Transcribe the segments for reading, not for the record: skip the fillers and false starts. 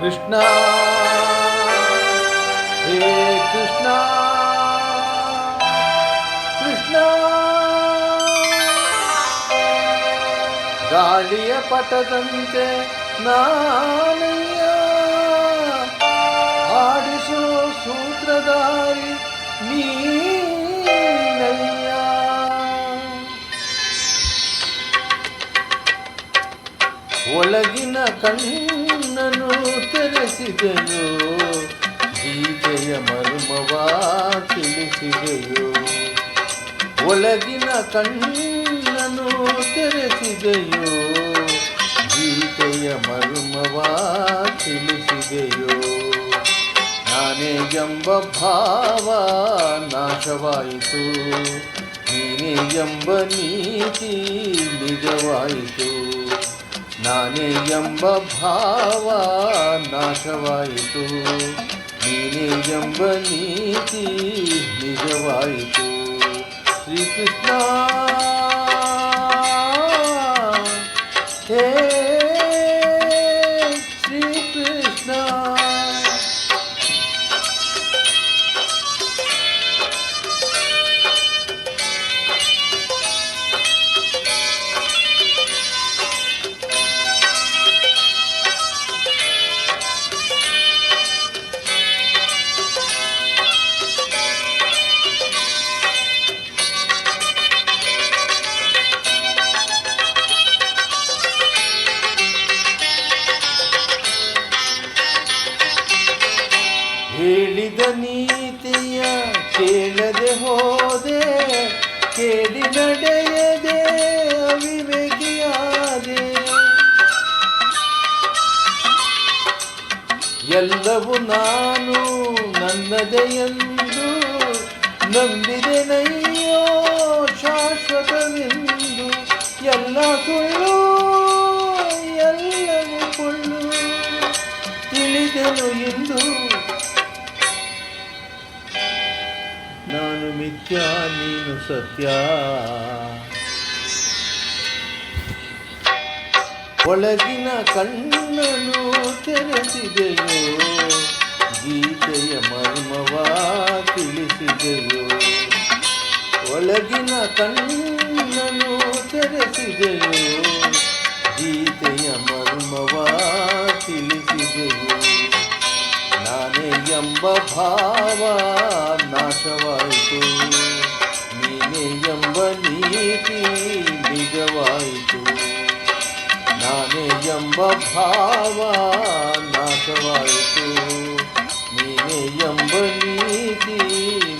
ಕೃಷ್ಣ ಹೇ ಕೃಷ್ಣ ಕೃಷ್ಣ ಗಾಳಿಯ ಪಟದಂತೆ ನಾನಯ್ಯ ಆಡಿಸೋ ಸೂತ್ರಧಾರಿ ನೀನಯ್ಯ ಒಳಗಿನ ಕಣ್ಣನು ತೆರೆಸಿದೆಯೋ ಗೀತೆಯ ಮರ್ಮವ ತಿಳಿಸಿದೆಯೋ ಒಳಗಿನ ಕಣ್ಣನು ತೆರೆಸಿದೆಯೋ ಗೀತೆಯ ಮರ್ಮವ ತಿಳಿಸಿದೆಯೋ ನಾನೇ ಎಂಬ ಭಾವ ನಾಶವಾಯಿತು ನೀನೇ ಎಂಬ ನೀತಿ ನಿಜವಾಯಿತು ನಾನೇ ಎಂಬ ಭಾವ ನಾಶವಾಯಿತು ನೀನೇ ಎಂಬ ನೀತಿ ನಿಜವಾಯಿತು ಶ್ರೀಕೃಷ್ಣ ಹೇ ಶ್ರೀಕೃಷ್ಣ ಹೇಳಿದ ನೀತಿಯ ಕೇಳದೆ ಹೋದೆ ಕೇಳಿ ನಡೆಯದೆ ಅವಿವೇಕಿಯಾದೆ ಎಲ್ಲವೂ ನಾನು ನನ್ನದೇ ಎಂದು ನಂಬಿದೆನಯ್ಯೋ ಶಾಶ್ವತವೆಂದು ಎಲ್ಲ ಸುಳ್ಳು ಎಲ್ಲವೂ ಕೊಳ್ಳು ತಿಳಿದೆನು ಎಂದು ನಾನು ಮಿಥ್ಯ ನೀನು ಸತ್ಯ ಒಳಗಿನ ಕಣ್ಣನು ತೆರೆಸಿದೆಯೋ ಗೀತೆಯ ಮರ್ಮವ ತಿಳಿಸಿದೆಯೋ ಒಳಗಿನ ಕಣ್ಣನು ತೆರೆಸಿದೆಯೋ ಗೀತೆಯ ಮರ್ಮವ ತಿಳಿಸಿದೆಯೋ ನಾನೇ ಎಂಬ ಭಾವ ನಾಶವಾಯಿತು ನೀನೇ ಎಂಬ ನೀತಿ ನಿಜವಾಯಿತು ನಾನೇ ಎಂಬ ಭಾವ ನಾಶವಾಯಿತು ನೀನೇ ಎಂಬ ನೀತಿ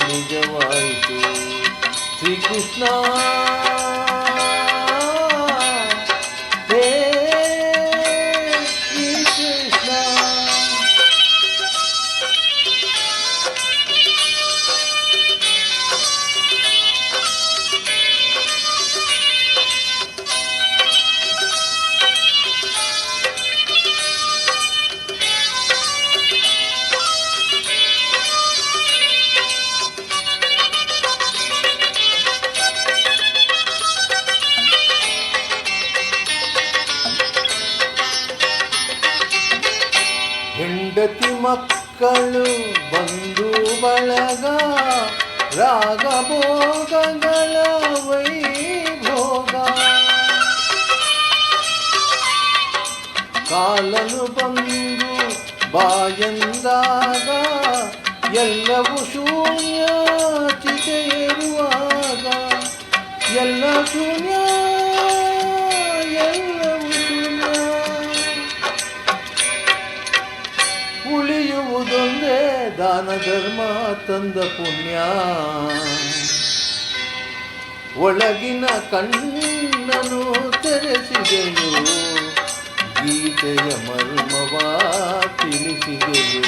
ನಿಜವಾಯಿತು ಶ್ರೀಕೃಷ್ಣ ಹೇ ಶ್ರೀಕೃಷ್ಣ ಹೆಂಡತಿ ಮಕ್ಕಳು ಬಂಧು ಬಳಗ ರಾಗಭೋಗಗಳ ವೈಭೋಗ ಕಾಲನು ಬಂದು ಬಾಯಂದಾಗ ಎಲ್ಲವೂ ಶೂನ್ಯ ಚಿತೆಯಿರುವಾಗ ಎಲ್ಲ ಶೂನ್ಯ ಎಲ್ಲವೂ ಶೂನ್ಯ ಉಳಿಯುವುದೊಂದೇ ದಾನ ಧರ್ಮ ತಂದ ಪುಣ್ಯ ಒಳಗಿನ ಕಣ್ಣನು ತೆರೆಸಿದೆಯೋ ಗೀತೆಯ ಮರ್ಮವ ತಿಳಿಸಿದೆಯೋ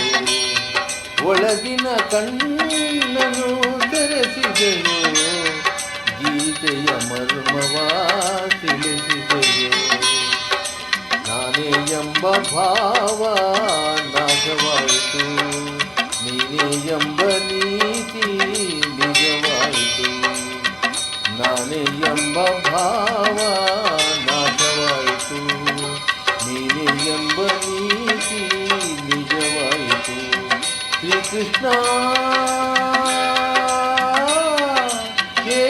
ಒಳಗಿನ ಕಣ್ಣನು ತೆರೆಸಿದೆಯೋ ಗೀತೆಯ ಮರ್ಮವ ತಿಳಿಸಿದೆಯೋ ನಾನೇ ಎಂಬ ಭಾವ ನಾಶವಾಯಿತು ನೀನೇ ಎಂಬ ನೀತಿ ನಿಜವಾಯಿತು ನಾನೇ ಎಂಬ ಭಾವ ನಾಶವಾಯಿತು ನೀನೇ ಎಂಬ ನೀತಿ ಕೃಷ್ಣ ಹೇ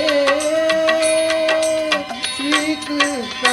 ಶ್ರೀ ಕೃಷ್ಣ